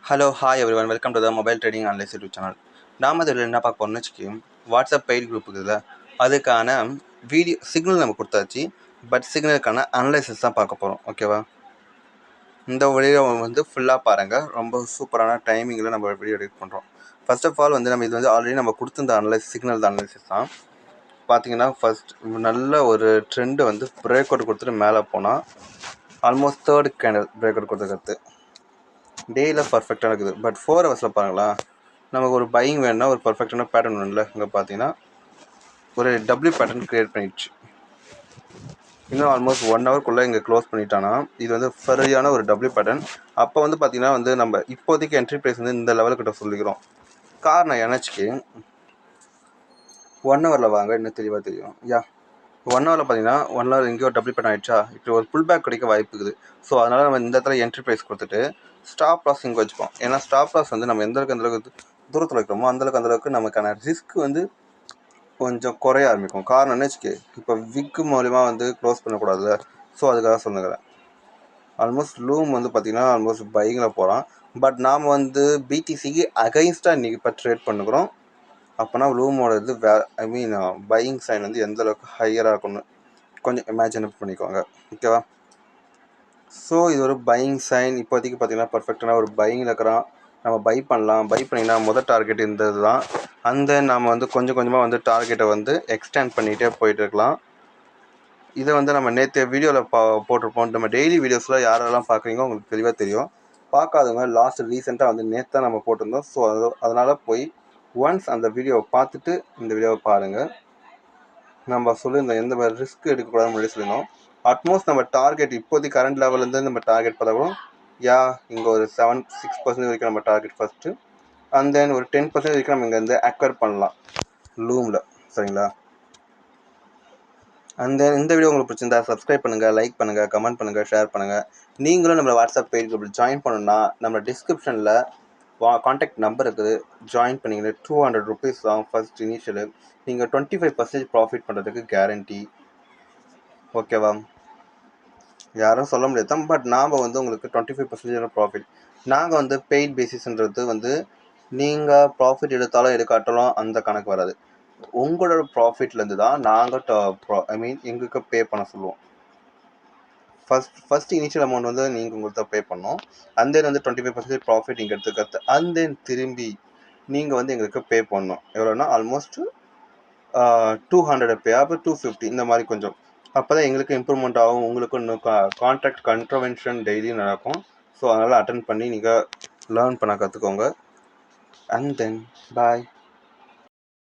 Hello hi every one, welcome to the mobile trading analyse YouTube channel. நாம் இதில் என்ன பார்க்க போகிறோம்னு வச்சுக்கோங்க, வாட்ஸ்அப் பெய்ட் குரூப் இருக்குதுல்ல, அதுக்கான வீடியோ சிக்னல் நம்ம கொடுத்தாச்சு. பட் சிக்னலுக்கான அனலைசிஸ் தான் பார்க்க போகிறோம். ஓகேவா? இந்த வீடியோ ஃபுல்லாக பாருங்கள். ரொம்ப சூப்பரான டைமிங்கில் நம்ம வீடியோ எடிட் பண்ணுறோம். ஃபர்ஸ்ட் ஆஃப் ஆல் நம்ம இது ஆல்ரெடி நம்ம கொடுத்துருந்த சிக்னல் அனலைசிஸ் தான். பார்த்தீங்கன்னா ஃபர்ஸ்ட் நல்ல ஒரு ட்ரெண்டு பிரேக் அவுட் கொடுத்துட்டு மேலே போனால் almost third candle break out கொடுத்துருக்கிறது டேயில் பர்ஃபெக்டாக இருக்குது. பட் 4 ஹவர்ஸில் பாருங்களா, நமக்கு ஒரு பையிங் வேணும்னா ஒரு பர்ஃபெக்டான பேட்டர்ன் வேணும்ல. இங்கே பார்த்தீங்கன்னா ஒரு டபிள்யூ பேட்டர்ன் க்ரியேட் பண்ணிடுச்சு. இன்னும் ஆல்மோஸ்ட் 1 ஹவர்க்குள்ளே இங்கே க்ளோஸ் பண்ணிட்டானா இது சரியான ஒரு டபிள்யூ பேட்டர்ன். அப்போ பார்த்தீங்கன்னா நம்ம இப்போதைக்கு என்ட்ரி ப்ரைஸ் இந்த லெவலுக்கிட்ட சொல்லிக்கிறோம். காரணம் எனச்சுக்கு 1 ஹவரில் வாங்க இன்னும் தெளிவாக தெரியும். 1 ஹவரில் பார்த்தீங்கன்னா 1 ஹவர் எங்கேயோ டபுள் பேட்டர்ன் ஆகிடுச்சா, இப்படி ஒரு புல் பேக் கிடைக்க வாய்ப்பு இருக்குது. ஸோ அதனால் நம்ம இந்த இடத்துல என்ட்ரி ப்ரைஸ் கொடுத்துட்டு ஸ்டாப் லாஸ் இங்கே வச்சுப்போம். ஏன்னா ஸ்டாப் லாஸ் நம்ம எந்தளவுக்கு தூரத்தில் வைக்கிறோமோ அந்தளவுக்கு நமக்கான ரிஸ்க் கொஞ்சம் குறைய ஆரம்பிக்கும். காரணம் என்ன வச்சுக்கே, இப்போ விக்கு மூலிமா க்ளோஸ் பண்ணக்கூடாதுல்ல. ஸோ அதுக்காக சொல்லுங்கிறேன். ஆல்மோஸ்ட் லூம் பார்த்திங்கன்னா ஆல்மோஸ்ட் பைக்கில் போகிறான். பட் நாம் பிடிசிக்கு அகைன்ஸ்டாக இன்றைக்கி இப்போ ட்ரேட் பண்ணுக்கிறோம். அப்போனா லூமோட பையிங் சைன் எந்த அளவுக்கு ஹையராக இருக்கும்னு கொஞ்சம் இமேஜின் பண்ணிக்கோங்க. ஓகேவா? ஸோ இது ஒரு பையிங் சைன். இப்போதைக்கு பார்த்தீங்கன்னா பர்ஃபெக்டான ஒரு பையிங்கில் இருக்கிறான். நம்ம பை பண்ணலாம். பை பண்ணிங்கன்னா முதல் டார்கெட் இந்த இது தான். அந்த நாம் கொஞ்சம் கொஞ்சமாக டார்கெட்டை எக்ஸ்டெண்ட் பண்ணிகிட்டே போயிட்டு இருக்கலாம். இதை நம்ம நேற்று வீடியோவில் போட்டிருப்போம். நம்ம டெய்லி வீடியோஸில் யாரெல்லாம் பார்க்குறீங்களோ உங்களுக்கு தெளிவாக தெரியும். பார்க்காதவங்க லாஸ்ட் ரீசெண்டாக நேற்று தான் நம்ம போட்டிருந்தோம். ஸோ அதனால் போய் ஒன்ஸ் அந்த வீடியோவை பார்த்துட்டு இந்த வீடியோவை பாருங்கள். நம்ம சொல்லியிருந்தோம் எந்த மாதிரி ரிஸ்க் எடுக்கக்கூடாதுன்னு முன்னாடி சொல்லியிருந்தோம். அட்மோஸ்ட் நம்ம டார்கெட் இப்போதைக்கு கரண்ட் லெவல்லேருந்து நம்ம டார்கெட் பார்த்தா கூட இங்கே ஒரு 6% வரைக்கும் நம்ம டார்கெட் ஃபஸ்ட்டு. அண்ட் தென் ஒரு 10% வரைக்கும் நம்ம இங்கேருந்து அக்வயர் பண்ணலாம் லூமில். சரிங்களா? அண்ட் தென் இந்த வீடியோ உங்களுக்கு பிடிச்சிருந்தா சப்ஸ்கிரைப் பண்ணுங்கள், லைக் பண்ணுங்கள், கமெண்ட் பண்ணுங்கள், ஷேர் பண்ணுங்கள். நீங்களும் நம்மளை வாட்ஸ்அப் பேஜ் குரூப்பில் ஜாயின் பண்ணணுன்னா நம்ம டிஸ்கிரிப்ஷனில் கான்டாக்ட் நம்பர் இருக்குது. ஜாயின் பண்ணிங்கன்னா 200 ருபீஸ் தான் ஃபர்ஸ்ட் இனிஷியலு. நீங்கள் 25% ப்ராஃபிட் பண்ணுறதுக்கு கேரண்டி. ஓகேவா? யாரும் சொல்ல முடியாது தான். பட் நாம் உங்களுக்கு 25% ப்ராஃபிட். நாங்கள் பெய்ட் பேசிஸ்ன்றது நீங்கள் ப்ராஃபிட் எடுத்தாலும் எடுக்காட்டாலும் அந்த கணக்கு வராது. உங்களோட ப்ராஃபிட்லேருந்து தான் நாங்கள் எங்களுக்கு பே பண்ண சொல்லுவோம். ஃபர்ஸ்ட் இனிஷியல் அமௌண்ட் நீங்கள் உங்களுக்கு தான் பே பண்ணோம். அண்ட் தென் 25% ப்ராஃபிட் நீங்கள் எடுத்துக்கிறது. அண்ட் தென் திரும்பி நீங்கள் எங்களுக்கு பே பண்ணணும். எவ்வளோன்னா ஆல்மோஸ்ட் 200 பே, அப்போ 250 இந்த மாதிரி கொஞ்சம். அப்போ தான் எங்களுக்கு இம்ப்ரூவ்மெண்ட் ஆகும். உங்களுக்கு இன்னும் கான்ட்ராக்ட் கன்ட்ரவென்ஷன் டெய்லி நடக்கும். ஸோ அதனால் அட்டன் பண்ணி நீங்கள் லேர்ன் பண்ண கற்றுக்கோங்க. And then bye.